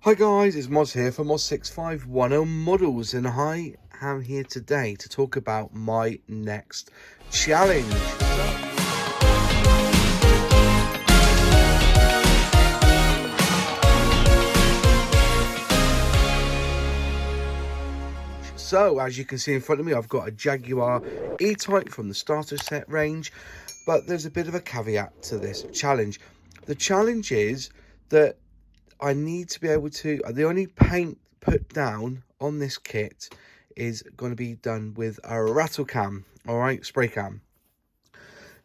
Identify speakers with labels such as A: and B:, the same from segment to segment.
A: Hi guys, it's Moz here for Moz6510 Models, and I am here today to talk about my next challenge. So, as you can see in front of me, I've got a Jaguar E Type from the starter set range, but there's a bit of a caveat to this challenge. The challenge is that I need to be able to, the only paint put down on this kit is going to be done with a Rattle Can, all right, spray can.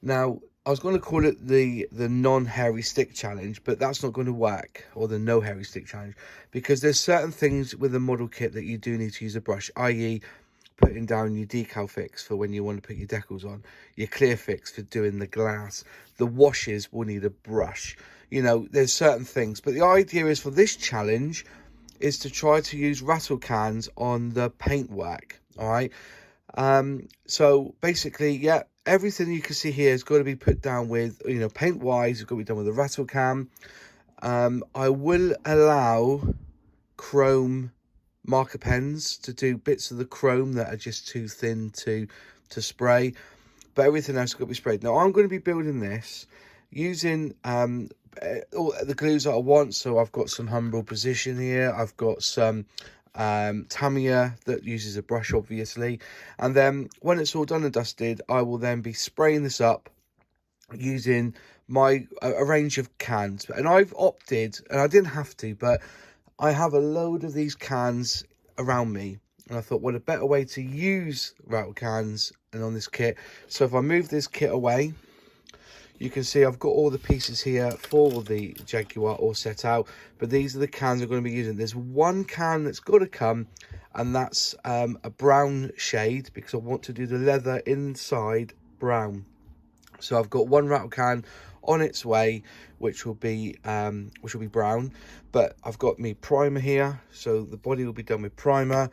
A: Now, I was going to call it the non-hairy stick challenge, but that's not going to work, or the no hairy stick challenge, because there's certain things with a model kit that you do need to use a brush, i.e. putting down your decal fix for when you want to put your decals on, your clear fix for doing the glass, the washes will need a brush. You know, there's certain things, but the idea is for this challenge is to try to use rattle cans on the paintwork. All right, so basically, yeah, everything you can see here is going to be put down with, you know, paint wise, it's going to be done with a rattle can. I will allow chrome marker pens to do bits of the chrome that are just too thin to spray, but everything else is going to be sprayed. Now I'm going to be building this using all the glues that I want. So I've got some Humbrol Precision here, I've got some Tamiya that uses a brush, obviously, and then when it's all done and dusted, I will then be spraying this up using my a range of cans. And I've opted, and I didn't have to, but I have a load of these cans around me, and I thought, what a better way to use rattle cans and on this kit. So if I move this kit away, you can see I've got all the pieces here for the Jaguar all set out, but these are the cans I'm going to be using. There's one can that's got to come, and that's a brown shade, because I want to do the leather inside brown. So I've got one rattle can on its way, which will be brown, but I've got me primer here, so the body will be done with primer.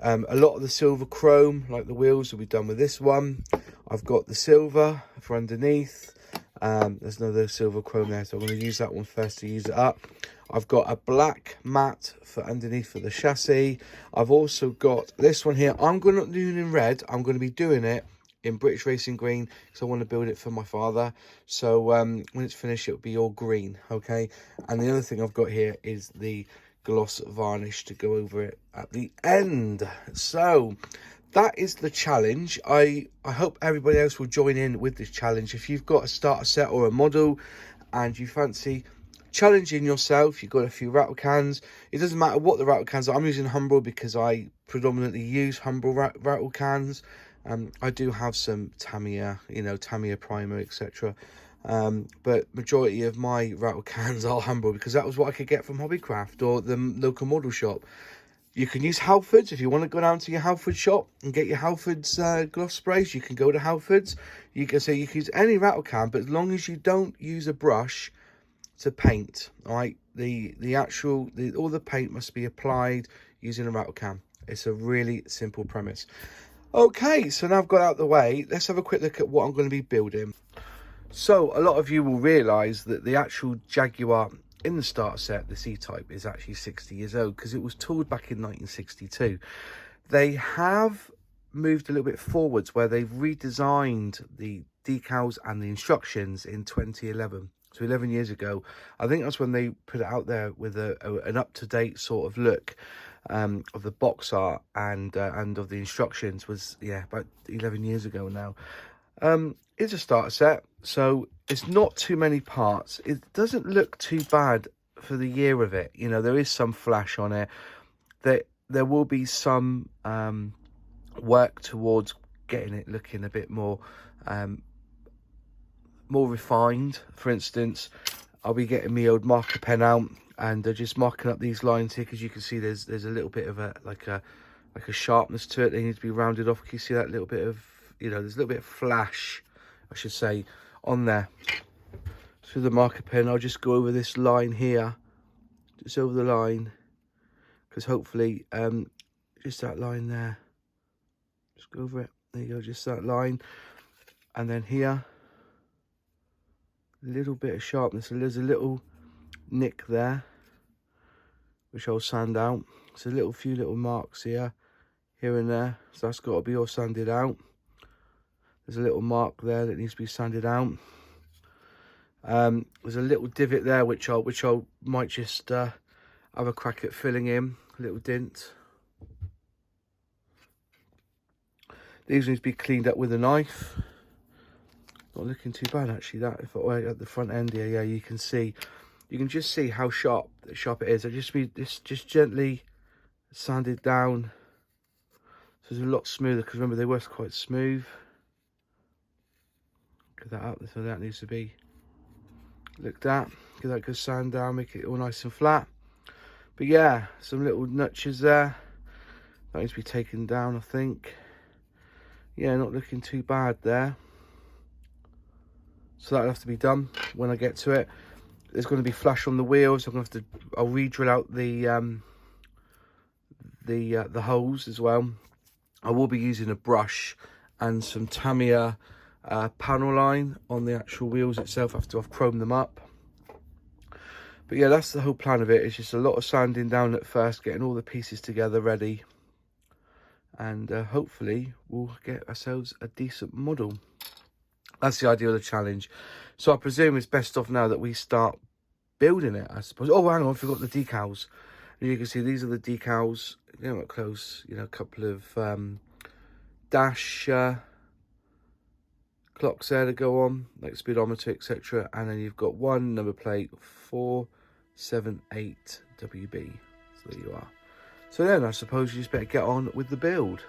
A: A lot of the silver chrome, like the wheels, will be done with this one. I've got the silver for underneath. There's another silver chrome there, so I'm going to use that one first to use it up. I've got a black matte for underneath for the chassis. I've also got this one here. I'm going to do it in red. I'm going to be doing it in British Racing Green, because I want to build it for my father. So when it's finished, it'll be all green, okay? And the other thing I've got here is the gloss varnish to go over it at the end. So that is the challenge. I hope everybody else will join in with this challenge. If you've got a starter set or a model and you fancy challenging yourself, you've got a few rattle cans, it doesn't matter what the rattle cans are. I'm using Humbrol because I predominantly use Humbrol rattle cans. I do have some Tamiya, you know, Tamiya primer, etc. But majority of my rattle cans are Humbrol, because that was what I could get from Hobbycraft or the local model shop. You can use Halfords if you want to go down to your Halford shop and get your Halfords gloss sprays. You can go to Halfords. You can say you can use any rattle can, but as long as you don't use a brush to paint, all right, all the paint must be applied using a rattle can. It's a really simple premise. Okay, so now I've got out of the way, let's have a quick look at what I'm going to be building. So a lot of you will realise that the actual Jaguar in the starter set, the C Type, is actually 60 years old, because it was tooled back in 1962. They have moved a little bit forwards, where they've redesigned the decals and the instructions in 2011. So 11 years ago, I think that's when they put it out there with an up-to-date sort of look of the box art and of the instructions. Was, yeah, about 11 years ago now. It's a starter set, so it's not too many parts. It doesn't look too bad for the year of it. You know, there is some flash on it. There will be some work towards getting it looking a bit more refined. For instance, I'll be getting my old marker pen out and just marking up these lines here, because you can see there's a little bit of a sharpness to it. They need to be rounded off. Can you see that little bit of, you know, there's a little bit of flash, I should say, on there. So the marker pen, I'll just go over this line here, just over the line, because hopefully just that line there, just go over it, there you go, just that line. And then here, a little bit of sharpness, so there's a little nick there, which I'll sand out. So a few little marks here and there. So that's got to be all sanded out. There's a little mark there that needs to be sanded out. There's a little divot there which I might just have a crack at filling in. A little dint. These need to be cleaned up with a knife. Not looking too bad actually. That if I at the front end here, yeah, you can just see how sharp it is. I just gently sanded down, so it's a lot smoother. Because remember, they were quite smooth. Get that up, so that needs to be looked at. Get that good sand down, make it all nice and flat. But yeah, some little notches there that needs to be taken down, I think. Yeah, not looking too bad there. So that'll have to be done when I get to it. There's going to be flash on the wheels. I'll re-drill out the holes as well. I will be using a brush and some Tamiya panel line on the actual wheels itself after I've chromed them up. But yeah, that's the whole plan of it. It's just a lot of sanding down at first, getting all the pieces together ready, and hopefully we'll get ourselves a decent model. That's the idea of the challenge. So I presume it's best off now that we start building it, I suppose. Oh, hang on, I forgot the decals. And you can see these are the decals. You know, up close, you know, a couple of dash clocks there to go on, like speedometer, etc. And then you've got one number plate, 478 WB. So there you are. So then I suppose you just better get on with the build.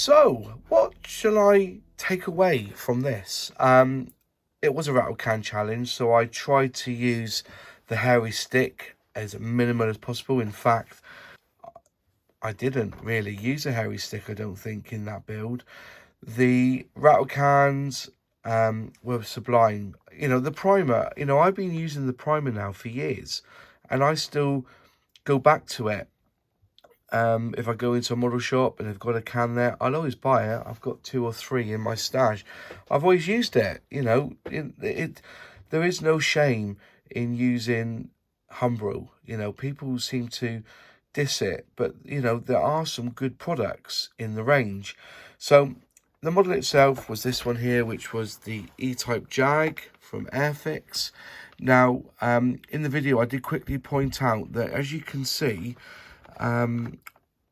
A: So, what shall I take away from this? It was a rattle can challenge, so I tried to use the hairy stick as minimal as possible. In fact, I didn't really use a hairy stick, I don't think, in that build. The rattle cans were sublime. You know, the primer, you know, I've been using the primer now for years, and I still go back to it. If I go into a model shop and they've got a can there, I'll always buy it. I've got 2 or 3 in my stash. I've always used it, you know. There is no shame in using Humbrol. You know, people seem to diss it, but, you know, there are some good products in the range. So the model itself was this one here, which was the E Type Jag from Airfix. Now, in the video, I did quickly point out that, as you can see,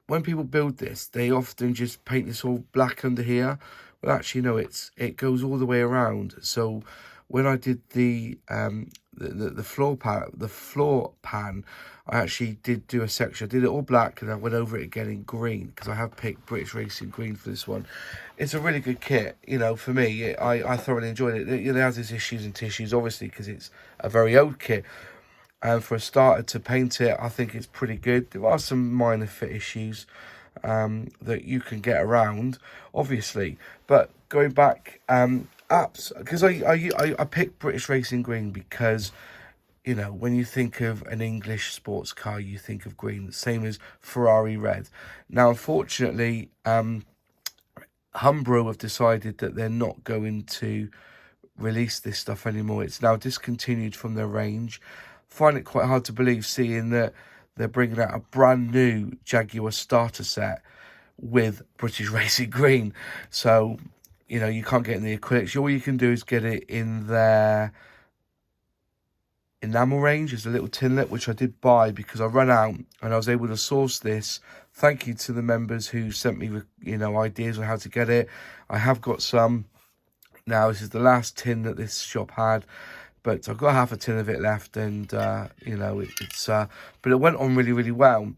A: when people build this, they often just paint this all black under here. Well, actually, no, it goes all the way around. So when I did the floor pan, I actually did do a section. I did it all black, and I went over it again in green, because I have picked British Racing Green for this one. It's a really good kit, you know. For me, I thoroughly enjoyed it. It has its issues and tissues, obviously, because it's a very old kit. And for a starter to paint it, I think it's pretty good. There are some minor fit issues that you can get around, obviously. But going back, apps, because I picked British Racing Green because, you know, when you think of an English sports car, you think of green, the same as Ferrari red. Now, unfortunately, Humbrol have decided that they're not going to release this stuff anymore. It's now discontinued from their range. Find it quite hard to believe, seeing that they're bringing out a brand new Jaguar starter set with British Racing Green. So, you know, you can't get in the acrylics. All you can do is get it in their enamel range. There's a little tinlet, which I did buy because I ran out, and I was able to source this. Thank you to the members who sent me, you know, ideas on how to get it. I have got some. Now, this is the last tin that this shop had, but I've got half a tin of it left, and, you know, but it went on really, really well.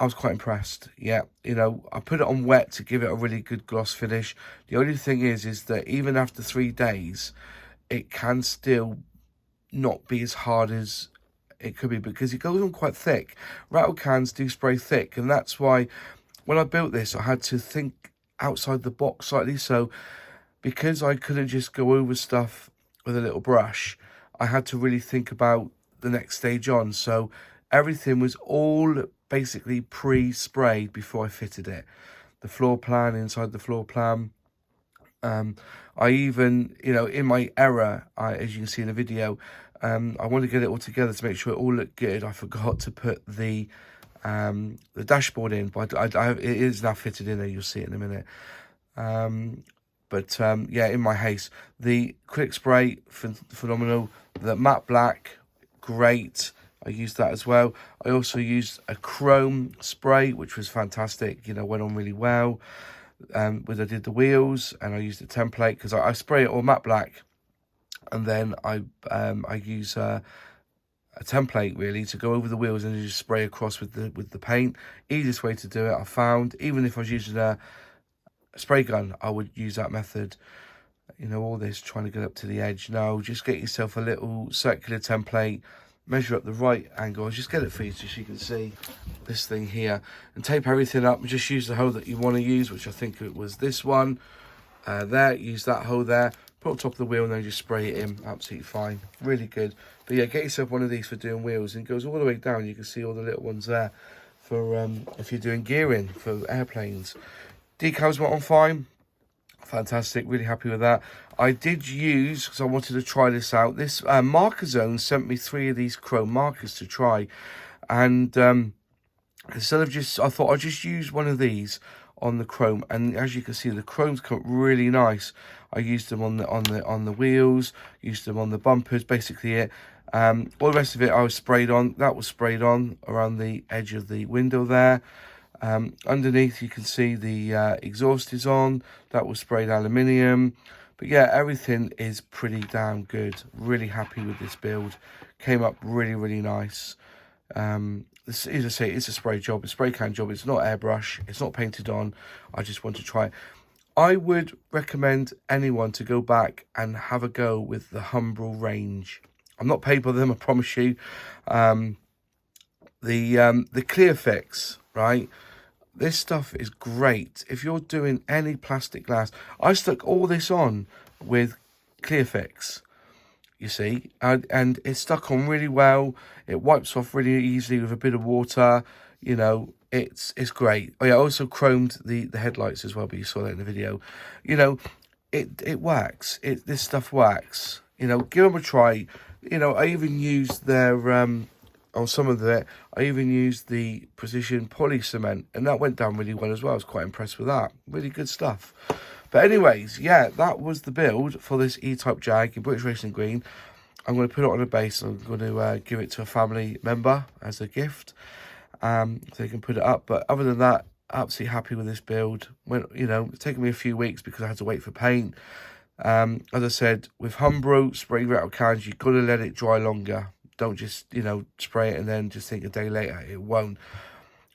A: I was quite impressed, yeah. You know, I put it on wet to give it a really good gloss finish. The only thing is that even after 3 days, it can still not be as hard as it could be, because it goes on quite thick. Rattle cans do spray thick, and that's why when I built this, I had to think outside the box slightly. So because I couldn't just go over stuff with a little brush, I had to really think about the next stage on. So everything was all basically pre-sprayed before I fitted it. The floor plan, inside the floor plan. I even, you know, in my error, as you can see in the video, I wanted to get it all together to make sure it all looked good. I forgot to put the dashboard in, but it is now fitted in there. You'll see it in a minute. Yeah, in my haste, the quick spray, phenomenal. The matte black, great. I used that as well. I also used a chrome spray, which was fantastic. You know, went on really well. I did the wheels, and I used a template, because I spray it all matte black, and then I use a template really to go over the wheels, and just spray across with the paint. Easiest way to do it, I found. Even if I was using a spray gun, I would use that method. You know, all this trying to get up to the edge. No, just get yourself a little circular template, measure up the right angle, just get it for you so you can see this thing here, and tape everything up, and just use the hole that you want to use, which I think it was this one there. Use that hole there, put on top of the wheel, and then just spray it in. Absolutely fine, really good. But yeah, get yourself one of these for doing wheels, and it goes all the way down. You can see all the little ones there for if you're doing gearing for airplanes. Decals went on fine. Fantastic, really happy with that. I did use, because I wanted to try this out, this Marker Zone sent me 3 of these chrome markers to try, and instead of I thought I'd just use one of these on the chrome, and as you can see, the chrome's come really nice. I used them on the wheels, used them on the bumpers, basically it. All the rest of it I was sprayed on. That was sprayed on around the edge of the window there. Underneath you can see the exhaust is on. That was sprayed aluminium. But yeah, everything is pretty damn good. Really happy with this build. Came up really, really nice. This, as I say, it's a spray job, a spray can job. It's not airbrush, it's not painted on. I just want to try it. I would recommend anyone to go back and have a go with the Humbrol range. I'm not paid by them, I promise you. The Clear Fix, right? This stuff is great. If you're doing any plastic glass, I stuck all this on with Clear Fix, you see, and it's stuck on really well. It wipes off really easily with a bit of water. You know, it's great. Oh yeah, I also chromed the headlights as well, but you saw that in the video. You know, it works. This stuff works. You know, give them a try. You know, I even used their on some of it, I even used the precision poly cement, and that went down really well as well. I was quite impressed with that. Really good stuff. But anyways, yeah, that was the build for this E-Type Jag in British Racing Green. I'm going to put it on a base. I'm going to give it to a family member as a gift, so they can put it up. But other than that, absolutely happy with this build. You know, it's taken me a few weeks because I had to wait for paint. As I said, with Humbrol Spray Rattle Cans, you've got to let it dry longer. Don't just, you know, spray it and then just think a day later. It won't.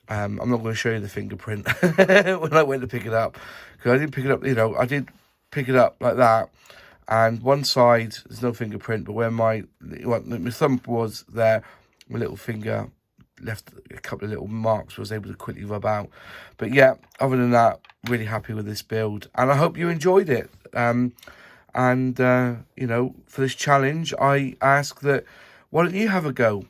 A: I'm not going to show you the fingerprint when I went to pick it up, because I didn't pick it up, you know, I did pick it up like that, and one side there's no fingerprint, but where my thumb was there, my little finger left a couple of little marks, was able to quickly rub out. But yeah, other than that, really happy with this build, and I hope you enjoyed it. You know, for this challenge, I ask that, why don't you have a go?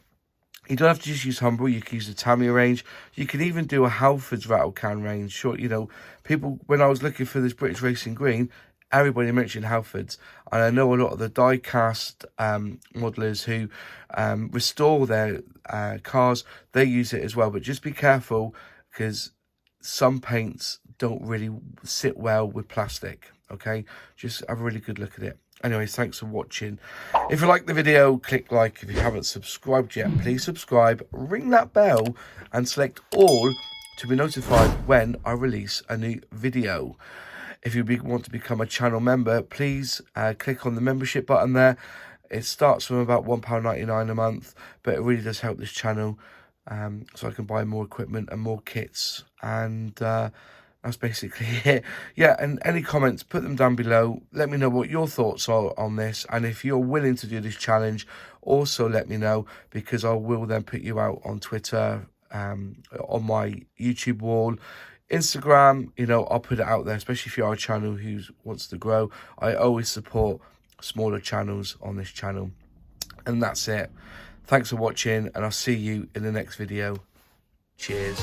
A: You don't have to just use Humbrol. You can use the Tamiya range. You can even do a Halfords rattle can range. Sure, you know, people, when I was looking for this British Racing Green, everybody mentioned Halfords. And I know a lot of the die-cast modelers who restore their cars, they use it as well. But just be careful, because some paints don't really sit well with plastic, okay? Just have a really good look at it. Anyways, thanks for watching. If you like the video, click like. If you haven't subscribed yet, please subscribe, ring that bell, and select all to be notified when I release a new video. If you want to become a channel member, please click on the membership button there. It starts from about £1.99 a month, but it really does help this channel, so I can buy more equipment and more kits, and that's basically it. Yeah, and any comments, put them down below. Let me know what your thoughts are on this. And if you're willing to do this challenge, also let me know, because I will then put you out on Twitter, on my YouTube wall, Instagram. You know, I'll put it out there, especially if you are a channel who wants to grow. I always support smaller channels on this channel. And that's it. Thanks for watching, and I'll see you in the next video. Cheers.